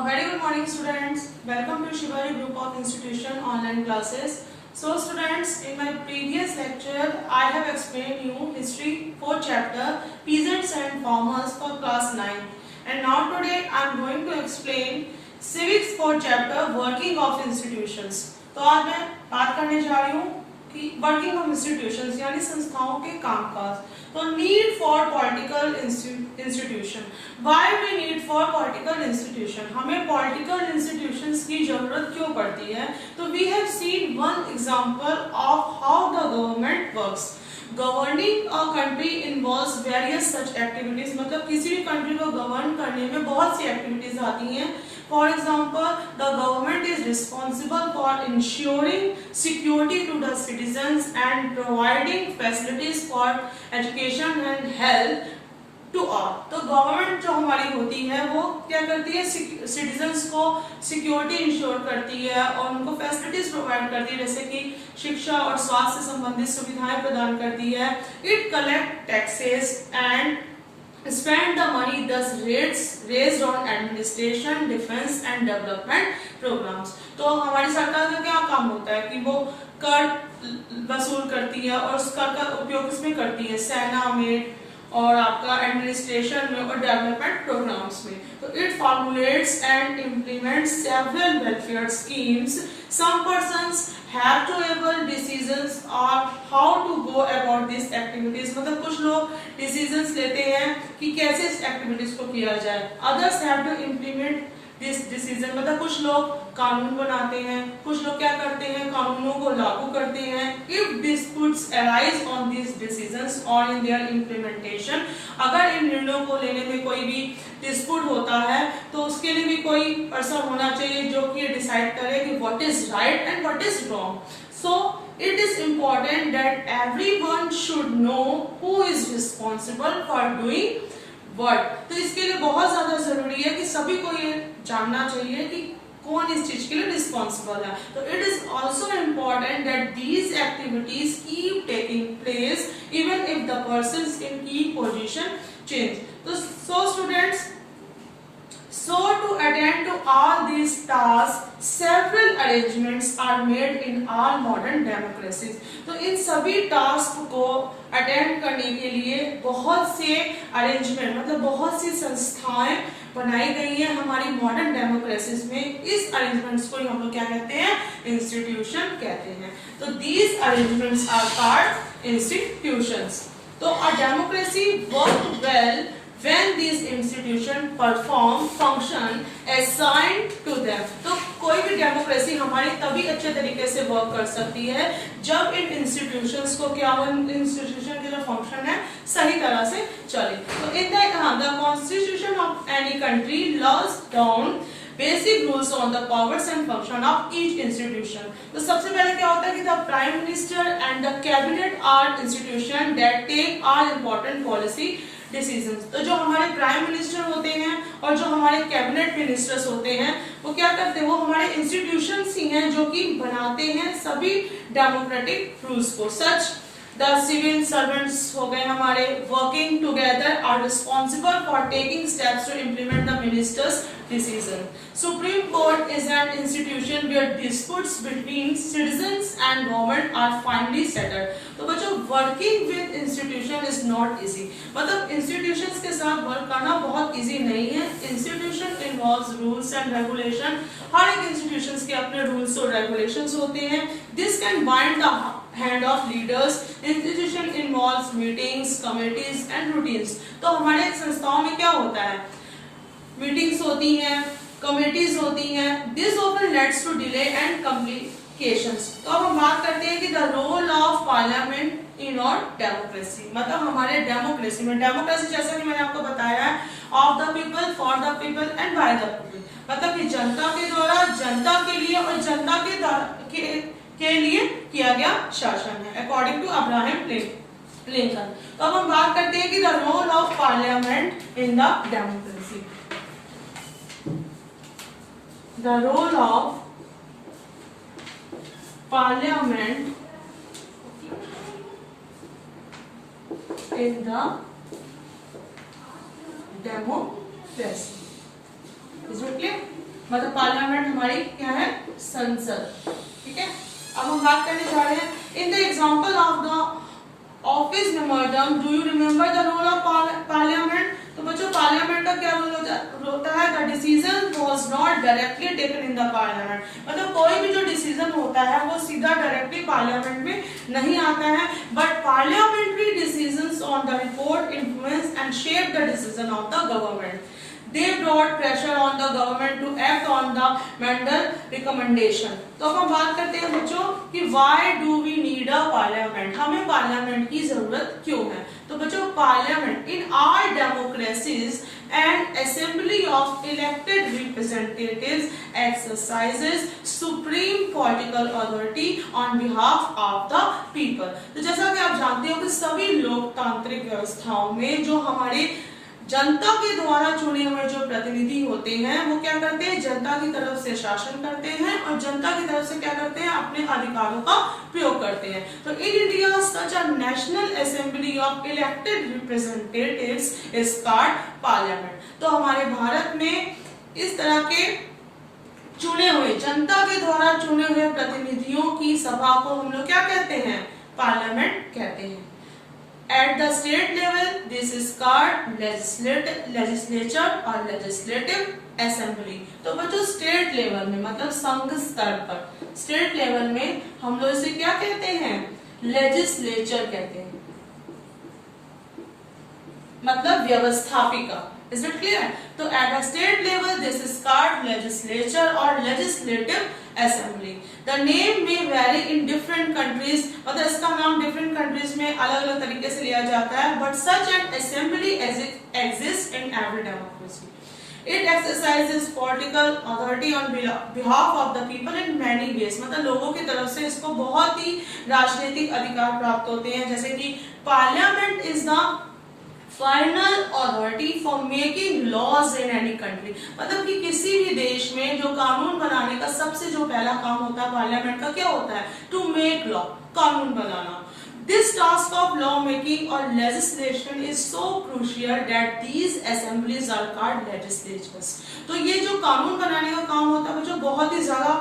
A very good morning, students. Welcome to Shibari Group of Institution online classes. So students, in my previous lecture, I have explained you history 4 chapter peasants and farmers for class 9. And now today I am going to explain civics 4 chapter working of institutions. तो आज मैं बात करने जा रही हूँ कि working of institutions यानी संस्थाओं के कामकाज. तो need for political institution. Why we need for political institution. हमें पॉलिटिकल इंस्टीट्यूशंस की जरूरत क्यों पड़ती है. तो we have seen one example of how the government works. Governing a country involves various such activities. मतलब किसी भी कंट्री को गवर्न करने में बहुत सी एक्टिविटीज आती हैं. For example, the government is responsible for ensuring security to the citizens and providing facilities for education and health to all. तो गवर्नमेंट जो हमारी होती है वो क्या करती है, सिटीजन्स को सिक्योरिटी इंश्योर करती है और उनको फैसिलिटीज प्रोवाइड करती है, जैसे कि शिक्षा और स्वास्थ्य से संबंधित सुविधाएं प्रदान करती है. It collect taxes and spend the money thus raised on administration, defense and development programs. तो हमारी सरकार का क्या काम होता है कि वो कर वसूल करती है और उस कर का उपयोग इसमें करती है सेना में और आपका एडमिनिस्ट्रेशन में और डेवलपमेंट प्रोग्राम्स में. तो it formulates and implements several welfare schemes. Some persons have to able decisions on how to go about these activities. मतलब कुछ लोग decisions लेते हैं कि कैसे इस activities को किया जाए. Others have to implement this decision. मतलब कुछ लोग कानून बनाते हैं, कुछ लोग क्या करते हैं, कानूनों को लागू करते हैं. If disputes arise on these decisions or in their implementation, अगर इन निर्णयों को लेने में कोई भी dispute होता है तो उसके लिए भी कोई पर्सन होना चाहिए जो कि डिसाइड करे कि what is right and what is wrong. So it is important that everyone should know who is responsible for doing what. तो इसके लिए बहुत ज्यादा जरूरी है कि सभी को ये जानना चाहिए कि कौन इस चीज के लिए रिस्पॉन्सिबल है. तो it is also important that these activities keep taking place even if the persons इन की पोजीशन चेंज. तो so students, so to attend to all these tasks, several arrangements are made in all modern democracies. तो इन सभी task को attend करने के लिए बहुत से अरेंजमेंट मतलब बहुत सी संस्थाएं बनाई गई हैं हमारी मॉडर्न डेमोक्रेसीज में. इस अरेंजमेंट्स को हम लोग क्या कहते हैं, इंस्टीट्यूशन कहते हैं. तो these arrangements are called institutions. तो a democracy work well when these institutions perform function assigned to them. तो कोई भी डेमोक्रेसी हमारी तभी अच्छे तरीके से वर्क कर सकती है जब इन इंस्टीट्यूशंस को क्या इंस्टीट्यूशन के जो फंक्शन है सही तरह से चले. तो in the constitution of any country lays down basic rules on the powers and function of each institution. तो सबसे पहले क्या होता है कि the prime minister and the cabinet are institution that take all important policy decisions. तो जो हमारे प्राइम मिनिस्टर होते हैं और जो हमारे कैबिनेट मिनिस्टर्स होते हैं वो क्या करते हैं, वो हमारे इंस्टीट्यूशंस ही हैं जो कि बनाते हैं सभी डेमोक्रेटिक रूल्स को. सच द सिविल सर्वेंट्स हो गए हमारे, working together are responsible for taking steps to implement the ministers decision. Supreme Court is an institution where disputes between citizens and government are finally settled. तो बच्चों, working with institution is not easy. मतलब institutions के साथ work करना बहुत easy नहीं है. Institution involves rules and regulation. हर एक institutions के अपने rules और regulations होते हैं. This can bind the hand of leaders. Institution involves meetings, committees and routines. तो हमारे संस्थाओं में क्या होता है, मीटिंग्स होती हैं, कमिटीज होती हैं. This often leads to delay and complications. तो अब हम बात करते हैं कि the role of parliament in our democracy. मतलब हमारे डेमोक्रेसी में, डेमोक्रेसी जैसा कि मैंने आपको बताया है, of the people, for the people and by the people. मतलब कि जनता के द्वारा, जनता के लिए और जनता के लिए किया गया शासन है, अकॉर्डिंग टू अब्राहम लिंकन. तो अब हम बात करते हैं कि the role of parliament in the democracy. The role of parliament in the democracy. Is it clear? मतलब पार्लियामेंट हमारी क्या है, संसद, ठीक है। अब हम बात करने जा रहे हैं in the example of the office memorandum, do you remember the role of parliament. तो बच्चों पार्लियामेंट का क्या रोल होता है, the decision was not directly taken in the parliament, मतलब कोई भी जो डिसीजन होता है वो सीधा डायरेक्टली पार्लियामेंट में नहीं आता है, but parliamentary decisions on the report influence and shape the decision of the government. They brought pressure on the government to act on the Mandel recommendation। तो अब हम बात करते हैं बच्चों कि why do we need a parliament, हमें parliament की जरूरत क्यों है। तो बच्चों parliament in all democracies an assembly of elected representatives exercises supreme political authority on behalf of the people। तो जैसा कि आप जानते हो कि सभी लोकतांत्रिक व्यवस्थाओं में जो हमारे जनता के द्वारा चुने हुए जो प्रतिनिधि होते हैं वो क्या करते हैं, जनता की तरफ से शासन करते हैं और जनता की तरफ से क्या करते हैं, अपने अधिकारों का प्रयोग करते हैं। तो in India such a national assembly of elected representatives is called parliament. तो हमारे भारत में इस तरह के चुने हुए, जनता के द्वारा चुने हुए प्रतिनिधियों की सभा को हम लोग क्या कहते हैं, पार्लियामेंट कहते हैं। At the state level, this is called legislature और legislative assembly। तो बच्चों स्टेट लेवल में मतलब संघ स्तर पर, स्टेट लेवल में हम लोग इसे क्या कहते हैं, लेजिस्लेचर कहते हैं, मतलब व्यवस्थापिका। Is it clear? तो at the state level this is called legislature or legislative assembly। The name may vary in different countries, मतलब इसका नाम different countries में अलग अलग तरीके से लिया जाता है, but such an assembly exists in every democracy। It exercises political authority on behalf of the people in many ways, मतलब लोगों की तरफ से इसको बहुत ही राजनीतिक अधिकार प्राप्त होते हैं, जैसे कि parliament is the final authority for making laws in any country, मतलब कि किसी भी देश में जो कानून बनाने का सबसे जो पहला काम होता है पार्लियामेंट का क्या होता है, टू मेक लॉ, कानून बनाना। This task of law making or legislation is so crucial that these assemblies are called legislatures। तो ये जो कानून बनाने का काम होता है जो बहुत ही ज्यादा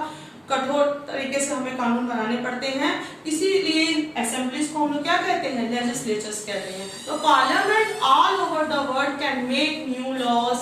कठोर तरीके से हमें कानून बनाने पड़ते हैं, इसीलिए असेंबलीज को हम लोग क्या कहते हैं, लेजिस्लेचर्स कहते हैं। तो parliament all over the world can make new laws,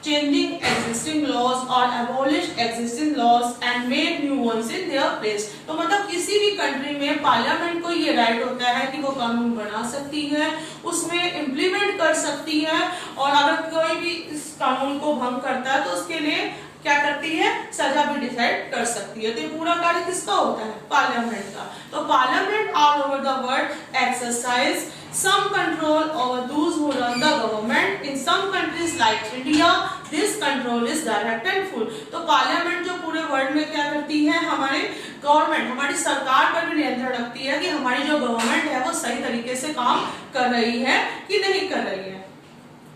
changing existing laws or abolish existing laws and make new ones in their place। तो मतलब किसी भी कंट्री में पार्लियामेंट को ये राइट होता है कि वो कानून बना सकती है, उसमें इम्प्लीमेंट कर सकती है, और अगर कोई भी इस कानून को भंग करता है तो उसके लिए क्या करती है, सजा भी डिसाइड कर सकती है। तो ये पूरा कार्य किसका होता है, पार्लियामेंट का। तो parliament all over the world exercise some control over those who run the government। in some countries like India this control is direct and full। तो पार्लियामेंट जो पूरे वर्ल्ड में क्या करती है, हमारे गवर्नमेंट, हमारी सरकार पर भी नियंत्रण रखती है कि हमारी जो गवर्नमेंट है वो सही तरीके से काम कर रही है कि नहीं कर रही है।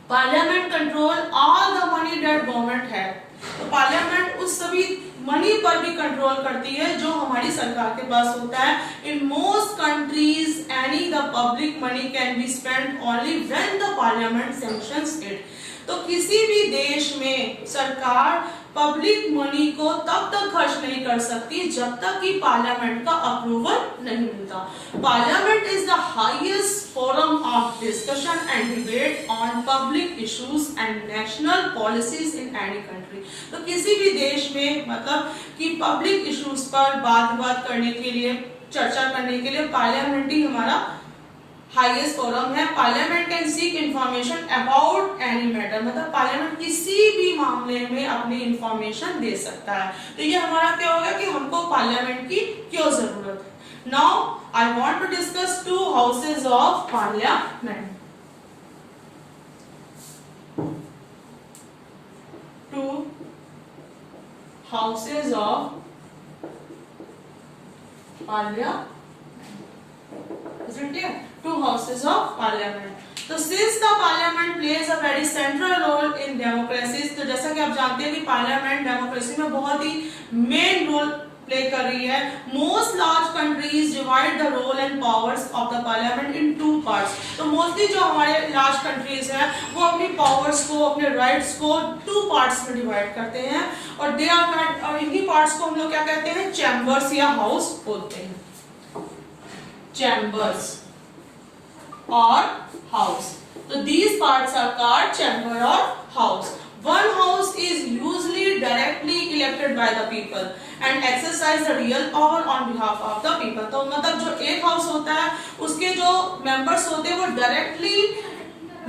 Parliament control all the money that government है। तो पार्लियामेंट उस सभी मनी पर भी कंट्रोल करती है जो हमारी सरकार के पास होता है। In most countries any the public money can be spent only when the parliament sanctions it. तो किसी भी देश में सरकार पब्लिक मनी को तब तक खर्च नहीं कर सकती जब तक कि पार्लियामेंट का अप्रूवल नहीं मिलता। Parliament is the highest forum of discussion and debate on public issues and national policies in any country. तो किसी भी देश में मतलब कि पब्लिक इश्यूज पर बात विवाद करने के लिए, चर्चा करने के लिए पार्लियामेंट ही हमारा हाईएस्ट फोरम है। Parliament can seek information about any matter, मतलब पार्लियामेंट किसी भी मामले में अपनी इंफॉर्मेशन दे सकता है। तो ये हमारा क्या होगा कि हमको पार्लियामेंट की क्यों जरूरत है। Now I want to discuss two houses of parliament. Two houses of parliament, is it clear? Two houses of parliament। तो since the parliament plays a very central role in democracies, तो जैसा कि आप जानते हैं कि पार्लियामेंट डेमोक्रेसी में बहुत ही मेन रोल प्ले कर रही है। Most large countries divide the role and powers of the parliament in 2 parts. तो मोस्टली जो हमारे लार्ज कंट्रीज हैं वो अपनी पावर्स को, अपने राइट्स को 2 पार्ट्स में डिवाइड करते हैं और दे आर, और इन्हीं पार्ट्स को हम लोग क्या कहते हैं, चैम्बर्स या हाउस बोलते हैं, चैम्बर्स और हाउस। तो these parts are called chamber or house. One house is usually directly elected by the people and exercise the real power on behalf of the people. तो मतलब जो एक हाउस होता है उसके जो मेंबर्स होते हैं वो डायरेक्टली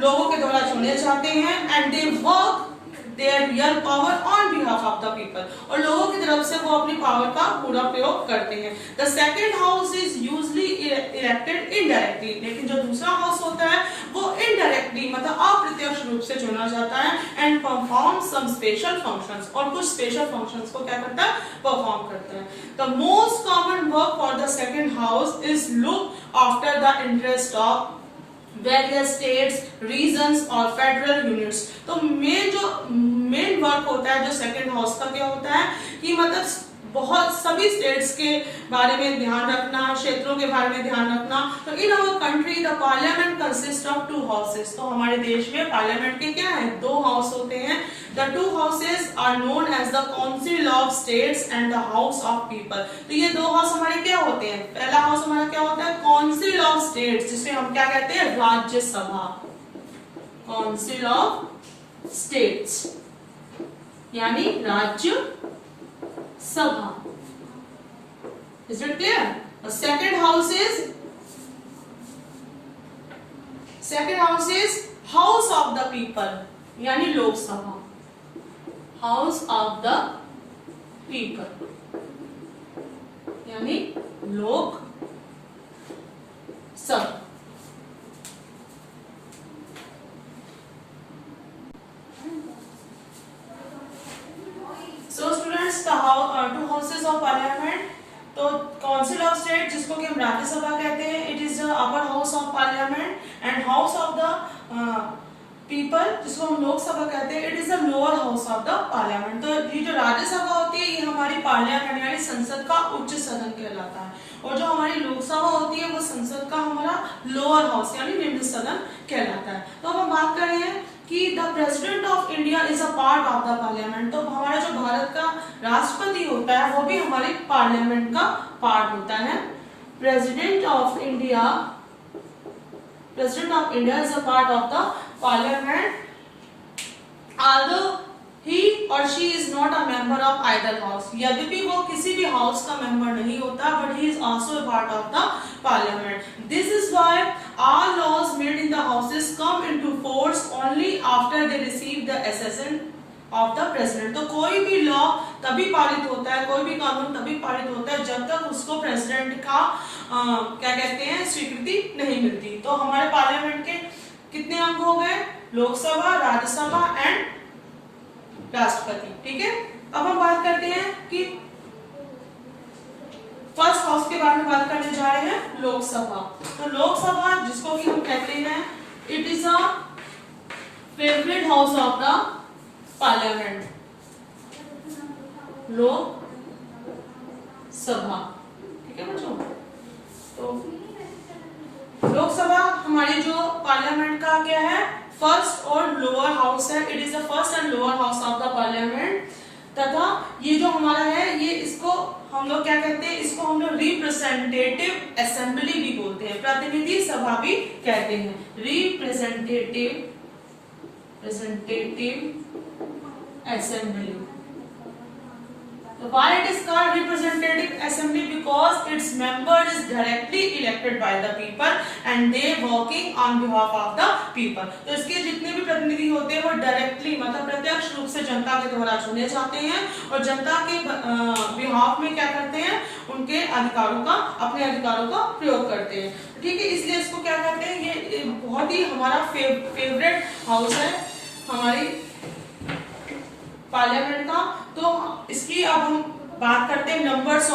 लोगों के द्वारा चुने जाते हैं and they work their real power on behalf of the people, और लोगों की तरफ से वो अपनी पावर का पूरा प्रयोग करते हैं। The second house is usually elected indirectly, लेकिन जो दूसरा हाउस होता है वो indirectly मतलब अप्रत्यक्ष रूप से चुना जाता है and perform some special functions, और कुछ special functions को क्या करता है, perform करता है। The most common work for the second house is look after the interest of various states, regions और federal units। तो मेन वर्क होता है जो सेकंड हाउस का क्या होता है कि मतलब बहुत सभी स्टेट्स के बारे में ध्यान रखना, क्षेत्रों के बारे में ध्यान रखना। तो in our country the parliament consist of 2 houses. तो हमारे देश में पार्लियामेंट के क्या है, 2 हाउस होते हैं। The 2 houses are known as the council of states and the house of people. तो ये 2 हाउस हमारे क्या होते हैं, पहला हाउस हमारा क्या होता है, काउंसिल ऑफ स्टेट्स, जिसे हम क्या कहते हैं, राज्यसभा, काउंसिल ऑफ स्टेट्स यानी राज्य सभा। Is it clear? The second house is House of the People यानी Lok Sabha, House of the People यानी लोक सभा। So students, the 2 houses of parliament, तो काउंसिल ऑफ स्टेट जिसको कि हम राज्यसभा कहते हैं, it is the upper house of parliament and house of the people जिसको हम लोकसभा कहते हैं, it is the lower house of the parliament. तो ये जो राज्यसभा होती है ये हमारी पार्लियामेंट यानी संसद का उच्च सदन कहलाता है, और जो हमारी लोकसभा होती है वो संसद का हमारा लोअर हाउस यानी निम्न सदन कहलाता है। तो अब हम बात कर रहे हैं कि the president of India is a part of the parliament. तो हमारा जो भारत का राष्ट्रपति होता है वो भी हमारी पार्लियामेंट का पार्ट होता है। President of India is a part of the parliament although he or she is not a member of either house। यद्यपि वो किसी भी हाउस का मेंबर नहीं होता, but he is also a part of the parliament। This is why all laws made in the houses come into force only after they receive the assent of the president। तो कोई भी law तभी पारित होता है, कोई भी कानून तभी पारित होता है जब तक उसको प्रेसिडेंट का क्या कहते हैं, स्वीकृति नहीं मिलती। तो हमारे पार्लियामेंट के कितने अंग हो गए, लोकसभा, राज्यसभा एंड राष्ट्रपति। ठीक है, अब हम बात करते हैं कि फर्स्ट हाउस के बारे में बात करने जा रहे हैं, लोकसभा। तो लोकसभा जिसको कि हम कहते हैं, it is a favourite house of the parliament, Lok Sabha. ठीक है बच्चों, तो लोकसभा हमारी जो पार्लियामेंट का क्या है, फर्स्ट और लोअर हाउस है। It is the first and lower house of the parliament. तथा ये जो हमारा है, ये इसको हम लोग क्या कहते हैं, इसको हम लोग रिप्रेजेंटेटिव असेंबली भी बोलते हैं, प्रतिनिधि सभा भी कहते हैं, representative assembly. So why it is called representative assembly? Because its member is directly elected by the people and they working on behalf of the people। तो इसके जितने भी प्रतिनिधि होते हैं वो डायरेक्टली मतलब प्रत्यक्ष रूप से जनता के द्वारा चुने जाते हैं और जनता के बिहाफ में क्या करते हैं, उनके अधिकारों का, अपने अधिकारों का प्रयोग करते हैं। ठीक है, इसलिए इसको क्या कहते हैं, ये बहुत ही हमारा फेवरेट हाउस है हमारी पार्लियामेंट का। तो इसकी अब हम बात करते हैं मेंबर्स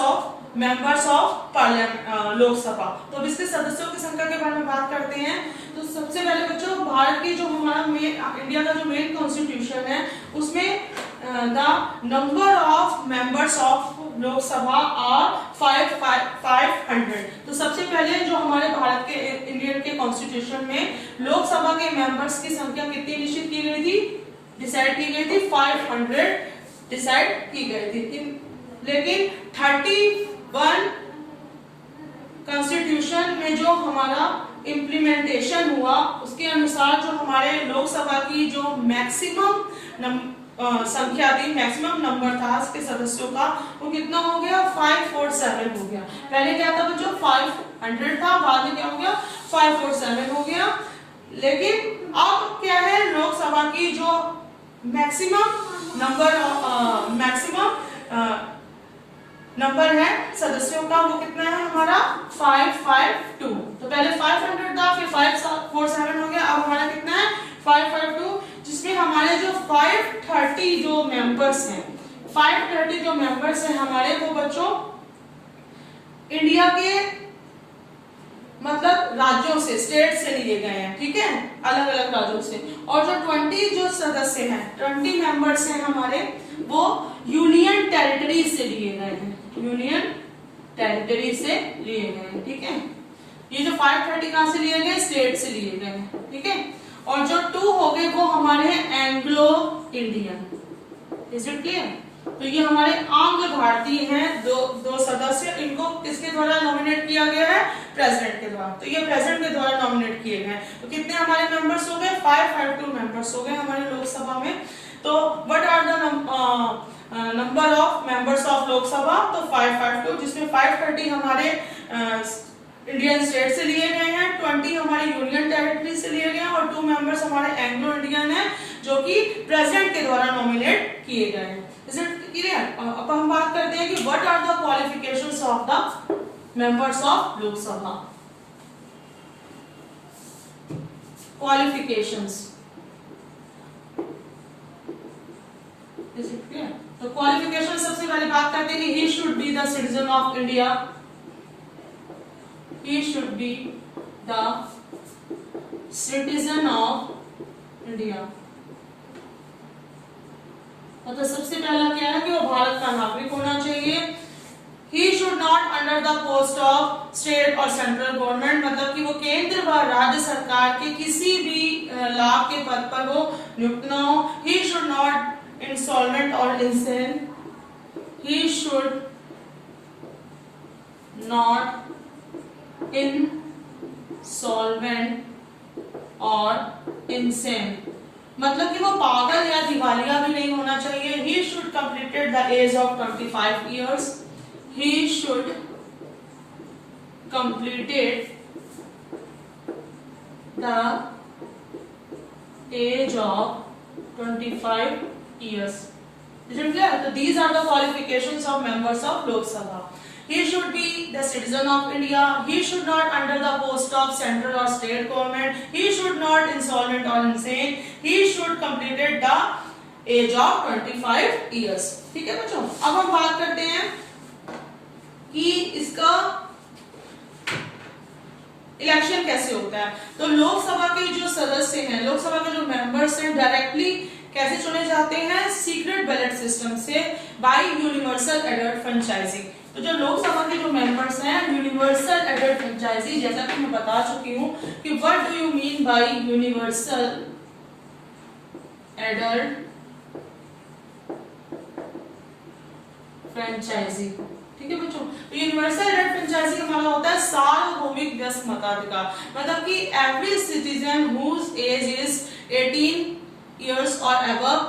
ऑफ पार्लियामेंट, लोकसभा। तो अब इसके सदस्यों की संख्या के बारे में बात करते हैं। तो सबसे पहले बच्चों, भारत की जो हमारा इंडिया का जो मेन कॉन्स्टिट्यूशन है उसमें the number of members of Lok Sabha are 500। तो सबसे पहले जो हमारे भारत के इंडियन के कॉन्स्टिट्यूशन में लोकसभा के मेंबर्स की संख्या कितनी निश्चित की गई थी, डिसाइड की गई थी, 500 डिसाइड की गई थी। लेकिन 31 कॉन्स्टिट्यूशन में जो हमारा इम्प्लीमेंटेशन हुआ उसके अनुसार जो हमारे लोकसभा की जो मैक्सिमम संख्या थी, मैक्सिमम नंबर था इसके सदस्यों का, वो कितना हो गया, 547 हो गया। पहले क्या था बच्चों, 500 था, बाद में क्या हो गया, 547 हो गया। लेकिन अब क्या है, लोकसभा की जो मैक्सिमम नंबर है सदस्यों का, वो कितना है हमारा, 552। तो पहले 500 था, फिर 547 हो गया, अब हमारा कितना है, 552, जिसमें हमारे जो 530 जो मेंबर्स हैं, 530 जो मेंबर्स हैं हमारे, वो बच्चों इंडिया के मतलब राज्यों से, स्टेट से लिए गए हैं, ठीक है, अलग अलग राज्यों से। और जो 20 जो सदस्य हैं, 20 मेंबर्स हैं हमारे, वो यूनियन टेरिटरी से लिए गए हैं, यूनियन टेरिटरी से लिए गए हैं, ठीक है। ये जो 530 कहां से लिए गए, स्टेट से लिए गए हैं, ठीक है। और जो 2 हो गए वो हमारे हैं Anglo Indian, is it clear. तो ये हमारे आंग्ल भारतीय हैं, दो सदस्य, इनको किसके द्वारा नॉमिनेट किया गया है, प्रेसिडेंट के द्वारा। तो ये प्रेसिडेंट के द्वारा नॉमिनेट किए गए। तो कितने हमारे मेंबर्स हो गए, 552 मेंबर्स हो गए हमारे लोकसभा में। तो what are the number of members of Lok Sabha, तो 552, जिसमें 530 हमारे इंडियन स्टेट से लिए गए हैं, 20 हमारे यूनियन टेरिटरी से लिए गए हैं, और 2 मेंबर्स हमारे एंग्लो इंडियन हैं, जो कि प्रेसिडेंट के द्वारा नॉमिनेट किए गए हैं। Is it clear. अब हम बात करते हैं कि what are the qualifications of the members of Lok Sabha. Qualifications, is it clear. तो क्वालिफिकेशन सबसे पहले बात करते हैं कि he should be the citizen of India, he should be the citizen of India। मतलब सबसे पहला क्या है कि वो भारत का नागरिक होना चाहिए। He should not under the post of state और सेंट्रल गवर्नमेंट, मतलब कि वो केंद्र व राज्य सरकार के किसी भी लाभ के पद पर वो नियुक्त न हो। He should not insolvent or insane, he should not insolvent और insane, मतलब कि वो पागल या दिवालिया भी नहीं होना चाहिए। He should completed the age of 25 years, he should completed the age of 25 years। So these are the qualifications of members of Lok Sabha। He should be the citizen of India, he should not under the post of central or state government, he should not insolvent or insane, he should completed the age of 25 years। ठीक है बच्चों। अब हम बात करते हैं कि इसका इलेक्शन कैसे होता है। तो लोकसभा के जो सदस्य हैं, लोकसभा के जो मेंबर्स हैं, डायरेक्टली कैसे चुने जाते हैं, सीक्रेट बैलेट सिस्टम से, बाय यूनिवर्सल एडल्ट फ्रेंचाइजिंग। तो जो लोकसभा के जो मेंबर्स हैं, यूनिवर्सल एडल्ट फ्रेंचाइजी, जैसा कि मैं बता चुकी हूँ कि what do you mean by universal adult franchise. ठीक है बच्चों। तो यूनिवर्सल एडल्ट फ्रेंचाइजी हमारा होता है सार्वभौमिक व्यस्क मताधिकार, मतलब कि every citizen whose age is 18 years or above,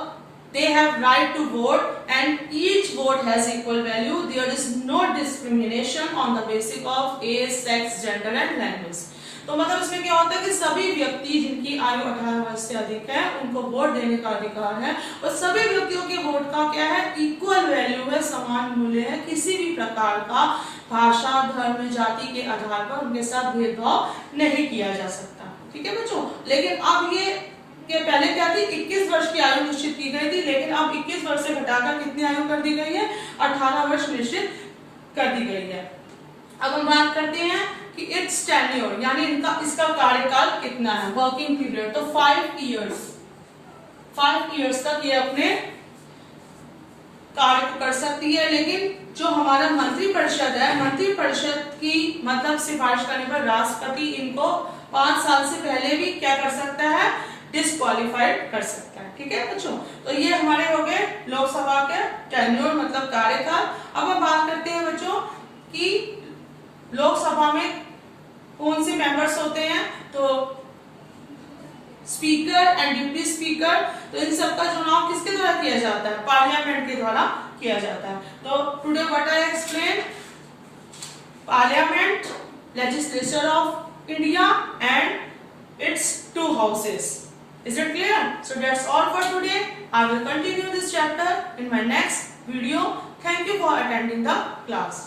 they have right to vote and each vote has equal value, there is no discrimination on the basis of age, sex, gender and language। तो मतलब इसमें क्या होता है कि सभी व्यक्ति जिनकी आयु 18 वर्ष से अधिक है उनको वोट देने का अधिकार है, और सभी व्यक्तियों के वोट का क्या है, इक्वल वैल्यू है, समान मूल्य है, किसी भी प्रकार का भाषा, धर्म, जाति के आधार पर उनके साथ भेदभाव नहीं किया जा सकता। ठीक है बच्चों। लेकिन अब ये कि पहले क्या थी, 21 वर्ष की आयु निश्चित की गई थी, लेकिन अब 21 वर्ष से घटाकर कितनी आयु कर दी गई है, 18 वर्ष निश्चित कर दी गई है। अब हम बात करते हैं कि इट्स टेन्योर, यानी इसका कार्यकाल कितना है, वर्किंग पीरियड। तो 5 इयर्स तक ये अपने कार्य कर सकती है, लेकिन जो हमारा मंत्री परिषद है, मंत्री परिषद की मतलब सिफारिश करने पर राष्ट्रपति इनको 5 साल से पहले भी क्या कर सकता है, डिस्क्वालीफाइड कर सकता है। ठीक है बच्चों, तो ये हमारे हो गए लोकसभा के टेन्योर मतलब कार्यकाल। अब हम बात करते हैं बच्चों कि लोकसभा में कौन से मेंबर्स होते हैं, तो स्पीकर एंड डिप्टी स्पीकर। तो इन सबका चुनाव किसके द्वारा किया जाता है, पार्लियामेंट के द्वारा किया जाता है। तो today what I explain, parliament, legislature of India and it's 2 houses. Is it clear? So that's all for today. I will continue this chapter in my next video. Thank you for attending the class.